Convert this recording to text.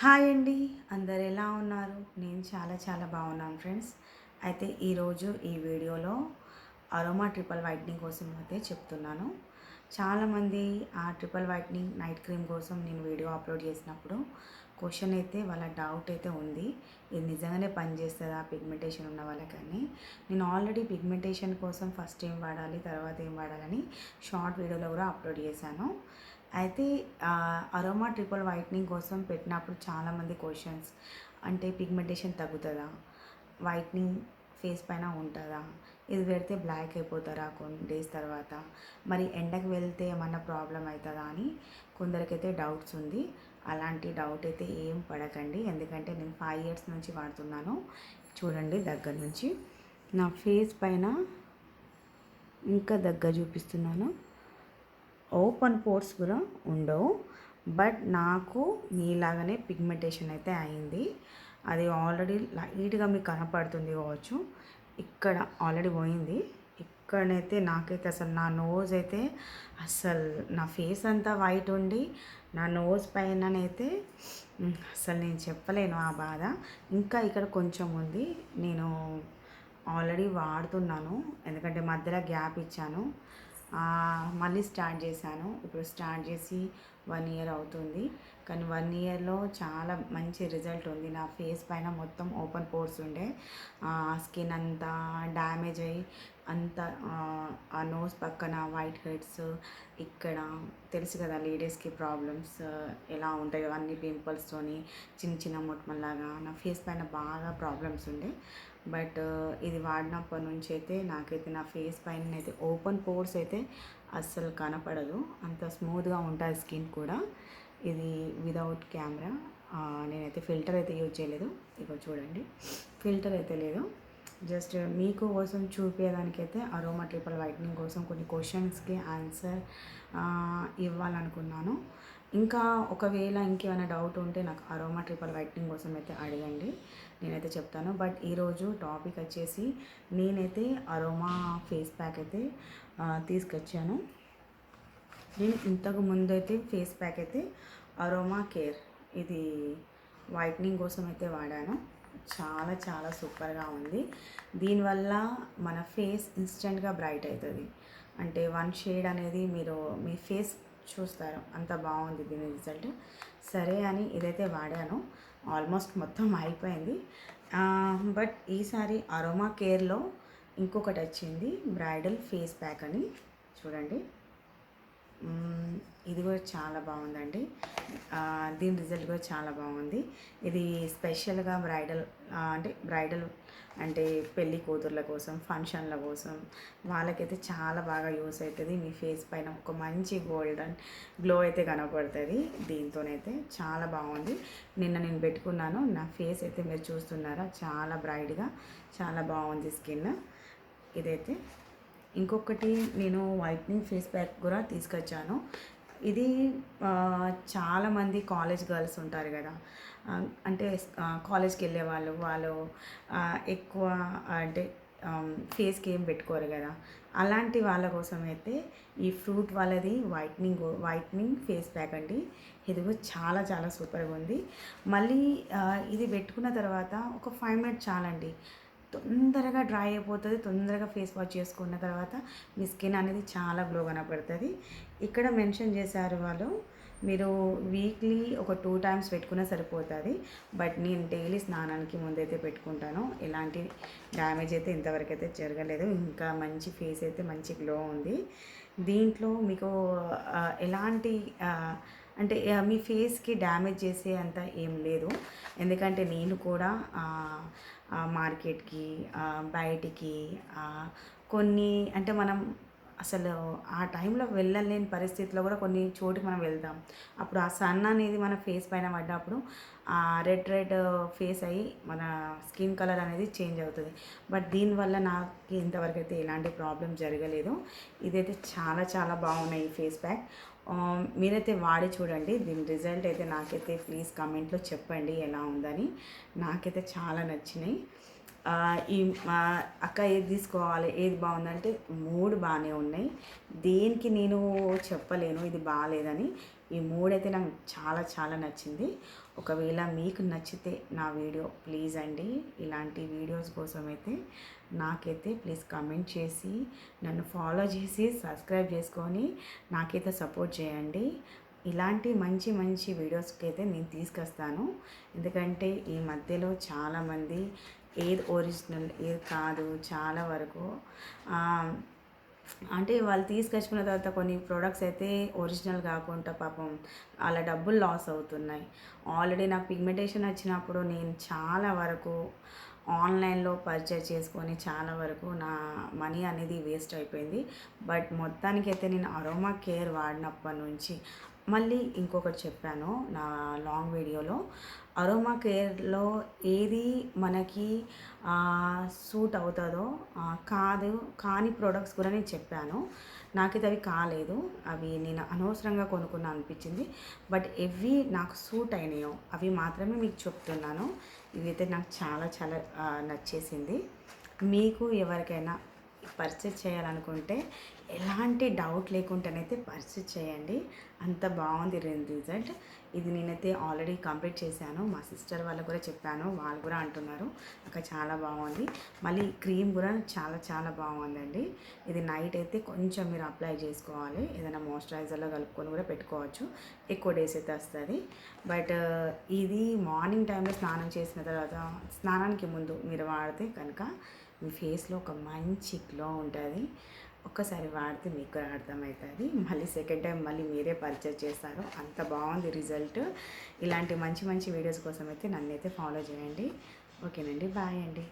Hi అండి, అందరు ఎలా ఉన్నారు? నేను చాలా చాలా బాగున్నాను ఫ్రెండ్స్. అయితే ఈరోజు ఈ వీడియోలో అరోమా ట్రిపుల్ వైట్నింగ్ కోసం అయితే చెప్తున్నాను. చాలామంది ఆ ట్రిపుల్ వైట్నింగ్ నైట్ క్రీమ్ కోసం నేను వీడియో అప్లోడ్ చేసినప్పుడు క్వశ్చన్ అయితే వాళ్ళ డౌట్ అయితే ఉంది. ఇది నిజంగానే పనిచేస్తుందా పిగ్మెంటేషన్ ఉన్న వాళ్ళకని. నేను ఆల్రెడీ పిగ్మెంటేషన్ కోసం ఫస్ట్ ఏం వాడాలి, తర్వాత ఏం వాడాలని షార్ట్ వీడియోలో కూడా అప్లోడ్ చేశాను. అయితే అరోమా ట్రిపుల్ వైట్నింగ్ కోసం పెట్టినప్పుడు చాలామంది క్వశ్చన్స్, అంటే పిగ్మెంటేషన్ తగ్గుతుందా, వైట్నింగ్ ఫేస్ పైన ఉంటుందా, ఇది పెడితే బ్లాక్ అయిపోతారా కొన్ని డేస్ తర్వాత, మరి ఎండకు వెళ్తే ఏమన్నా ప్రాబ్లం అవుతుందా అని కొందరికైతే డౌట్స్ ఉంది. అలాంటి డౌట్ అయితే ఏం పడకండి, ఎందుకంటే నేను 5 years నుంచి వాడుతున్నాను. చూడండి దగ్గర నుంచి నా ఫేస్ పైన, ఇంకా దగ్గర చూపిస్తున్నాను. ఓపెన్ పోర్స్ కూడా ఉండవు, బట్ నాకు మీలాగానే పిగ్మెంటేషన్ అయితే అయింది. అది ఆల్రెడీ లైట్గా మీకు కనపడుతుంది కావచ్చు. ఇక్కడ ఆల్రెడీ పోయింది. ఇక్కడనైతే నాకైతే అసలు నా నోజ్ అయితే అసలు నా ఫేస్ అంతా వైట్ ఉండి నా నోజ్ పైననైతే అసలు నేను చెప్పలేను ఆ బాధ. ఇంకా ఇక్కడ కొంచెం ఉంది. నేను ఆల్రెడీ వాడుతున్నాను, ఎందుకంటే మధ్యలో గ్యాప్ ఇచ్చాను, మళ్ళీ స్టార్ట్ చేశాను. ఇప్పుడు స్టార్ట్ చేసి 1 year అవుతుంది. కానీ 1 yearలో చాలా మంచి రిజల్ట్ ఉంది. నా ఫేస్ పైన మొత్తం ఓపెన్ పోర్స్ ఉండే, స్కిన్ అంతా డ్యామేజ్ అయ్యి అంత ఆ నోస్ పక్కన వైట్ హెడ్స్, ఇక్కడ తెలుసు కదా లేడీస్కి ప్రాబ్లమ్స్ ఎలా ఉంటాయో, అన్ని పింపుల్స్తోని చిన్న చిన్న మొటిమల్లాగా నా ఫేస్ పైన బాగా ప్రాబ్లమ్స్ ఉండే. బట్ ఇది వాడినప్పటి నుంచి అయితే నాకైతే నా ఫేస్ పైన అయితే ఓపెన్ పోర్స్ అయితే అస్సలు కనపడదు, అంత స్మూత్గా ఉంటుంది స్కిన్ కూడా. ఇది వితౌట్ కెమెరా, నేనైతే ఫిల్టర్ అయితే యూజ్ చేయలేదు. ఇక చూడండి, ఫిల్టర్ అయితే లేదు, జస్ట్ మీకు కోసం చూపించడానికైతే అరోమా ట్రిపుల్ వైట్నింగ్ కోసం కొన్ని క్వశ్చన్స్కి ఆన్సర్ ఇవ్వాలనుకున్నాను. ఇంకా ఒకవేళ ఇంకేమైనా డౌట్ ఉంటే నాకు అరోమా ట్రిపుల్ వైట్నింగ్ కోసం అయితే అడగండి, నేనైతే చెప్తాను. బట్ ఈరోజు టాపిక్ వచ్చేసి నేనైతే అరోమా ఫేస్ ప్యాక్ అయితే తీసుకొచ్చాను. నేను ఇంతకు ముందు అయితే ఫేస్ ప్యాక్ అయితే అరోమా కేర్, ఇది వైట్నింగ్ కోసం అయితే వాడాను. చాలా చాలా సూపర్గా ఉంది. దీనివల్ల మన ఫేస్ ఇన్స్టెంట్గా బ్రైట్ అవుతుంది. అంటే 1 షేడ్ అనేది మీరు మీ ఫేస్ చూస్తారు, అంత బాగుంది దీని రిజల్ట్. సరే అని ఇదైతే వాడాను, ఆల్మోస్ట్ మొత్తం అయిపోయింది. బట్ ఈసారి అరోమా కేర్లో ఇంకొకటి వచ్చింది, బ్రైడల్ ఫేస్ ప్యాక్ అని. చూడండి, ఇది కూడా చాలా బాగుందండి. దీని రిజల్ట్ కూడా చాలా బాగుంది. ఇది స్పెషల్గా బ్రైడల్ అంటే పెళ్ళి కూతుర్ల కోసం, ఫంక్షన్ల కోసం వాళ్ళకైతే చాలా బాగా యూస్ అవుతుంది. మీ ఫేస్ పైన ఒక మంచి గోల్డెన్ గ్లో అయితే కనపడుతుంది. దీంతోనైతే చాలా బాగుంది. నిన్న నేను పెట్టుకున్నాను, నా ఫేస్ అయితే మీరు చూస్తున్నారా, చాలా బ్రైట్గా చాలా బాగుంది స్కిన్. ఇదైతే ఇంకొకటి నేను వైట్నింగ్ ఫేస్ ప్యాక్ కూడా తీసుకొచ్చాను. ఇది చాలామంది కాలేజ్ గర్ల్స్ ఉంటారు కదా, అంటే కాలేజ్కి వెళ్ళే వాళ్ళు ఎక్కువ అంటే ఫేస్కి ఏం పెట్టుకోరు కదా, అలాంటి వాళ్ళ కోసం అయితే ఈ ఫ్రూట్ వాళ్ళది వైట్నింగ్ ఫేస్ ప్యాక్ అండి. ఇది కూడా చాలా చాలా సూపర్గా ఉంది. మళ్ళీ ఇది పెట్టుకున్న తర్వాత ఒక 5 minutes చాలండి, తొందరగా డ్రై అయిపోతుంది. తొందరగా ఫేస్ వాష్ చేసుకున్న తర్వాత మీ స్కిన్ అనేది చాలా గ్లో కనపడుతుంది. ఇక్కడ మెన్షన్ చేశారు వాళ్ళు, మీరు వీక్లీ ఒక 2 times పెట్టుకున్నా సరిపోతుంది. బట్ నేను డైలీ స్నానానికి ముందైతే పెట్టుకుంటాను. ఎలాంటి డ్యామేజ్ అయితే ఇంతవరకు అయితే జరగలేదు. ఇంకా మంచి ఫేస్ అయితే మంచి గ్లో ఉంది. దీంట్లో మీకు ఎలాంటి అంటే మీ ఫేస్కి డ్యామేజ్ చేసే అంత ఏం లేదు, ఎందుకంటే నేను కూడా మార్కెట్కి బయటికి కొన్ని అంటే మనం అసలు ఆ టైంలో వెళ్ళలేని పరిస్థితిలో కూడా కొన్ని చోటుకి మనం వెళ్తాం. అప్పుడు ఆ సన్ అనేది మన ఫేస్ పైన పడ్డప్పుడు రెడ్ ఫేస్ అయ్యి మన స్కిన్ కలర్ అనేది చేంజ్ అవుతుంది. బట్ దీనివల్ల నాకు ఇంతవరకు అయితే ఎలాంటి ప్రాబ్లం జరగలేదు. ఇదైతే చాలా చాలా బాగున్నాయి ఈ ఫేస్ ప్యాక్. మీరైతే వాడి చూడండి, దీని రిజల్ట్ అయితే నాకైతే ప్లీజ్ కామెంట్లో చెప్పండి ఎలా ఉందని. నాకైతే చాలా నచ్చినాయి. ఈ అక్క ఏది తీసుకోవాలి, ఏది బాగుందంటే 3 బాగానే ఉన్నాయి. దేనికి నేను చెప్పలేను ఇది బాగాలేదని. ఈ మూడైతే నాకు చాలా చాలా నచ్చింది. ఒకవేళ మీకు నచ్చితే నా వీడియో ప్లీజ్ అండి, ఇలాంటి వీడియోస్ కోసం అయితే నాకైతే ప్లీజ్ కమెంట్ చేసి నన్ను ఫాలో చేసి సబ్స్క్రైబ్ చేసుకొని నాకైతే సపోర్ట్ చేయండి. ఇలాంటి మంచి మంచి వీడియోస్కి అయితే నేను తీసుకొస్తాను. ఎందుకంటే ఈ మధ్యలో చాలామంది ఏది ఒరిజినల్ ఏది కాదు చాలా వరకు అంటే వాళ్ళు తీసుకొచ్చుకున్న తర్వాత కొన్ని ప్రోడక్ట్స్ అయితే ఒరిజినల్ కాకుండా పాపం అలా డబ్బులు లాస్ అవుతున్నాయి. ఆల్రెడీ నాకు పిగ్మెంటేషన్ వచ్చినప్పుడు నేను చాలా వరకు ఆన్లైన్లో పర్చేజ్ చేసుకొని చాలా వరకు నా మనీ అనేది వేస్ట్ అయిపోయింది. బట్ మొత్తానికైతే నేను అరోమా కేర్ వాడినప్పటి నుంచి మళ్ళీ ఇంకొకటి చెప్పాను నా లాంగ్ వీడియోలో, అరోమా కేర్లో ఏది మనకి సూట్ అవుతుందో కాని ప్రోడక్ట్స్ కూడా నేను చెప్పాను. నాకైతే అవి కాలేదు, అవి నేను అనవసరంగా కొనుక్కున్నా అనిపించింది. బట్ ఎవి నాకు సూట్ అయినాయో అవి మాత్రమే మీకు చెప్తున్నాను. ఇవైతే నాకు చాలా చాలా నచ్చేసింది. మీకు ఎవరికైనా పర్చేస్ చేయాలనుకుంటే ఎలాంటి డౌట్ లేకుండానైతే పర్చేస్ చేయండి. అంత బాగుంది రిజల్ట్. ఇది నేనైతే ఆల్రెడీ కంప్లీట్ చేశాను. మా సిస్టర్ వాళ్ళకు కూడా చెప్పాను, వాళ్ళు కూడా అంటున్నారు అక్క చాలా బాగుంది. మళ్ళీ క్రీమ్ కూడా చాలా చాలా బాగుందండి. ఇది నైట్ అయితే కొంచెం మీరు అప్లై చేసుకోవాలి, ఏదైనా మాయిశ్చరైజర్లో కలుపుకొని కూడా పెట్టుకోవచ్చు. ఎక్కువ డేస్ అయితే వస్తుంది. బట్ ఇది మార్నింగ్ టైంలో స్నానం చేసిన తర్వాత, స్నానానికి ముందు మీరు వాడితే కనుక మీ ఫేస్లో ఒక మంచి గ్లో ఉంటుంది. ఒక్కసారి వాడితే మీకు కూడా అర్థమవుతుంది. మళ్ళీ సెకండ్ టైం మళ్ళీ మీరే పర్చేజ్ చేస్తారు. అంత బాగుంది రిజల్ట్. ఇలాంటి మంచి మంచి వీడియోస్ కోసం అయితే నన్ను అయితే ఫాలో చేయండి. ఓకేనండి, బాయ్ అండి.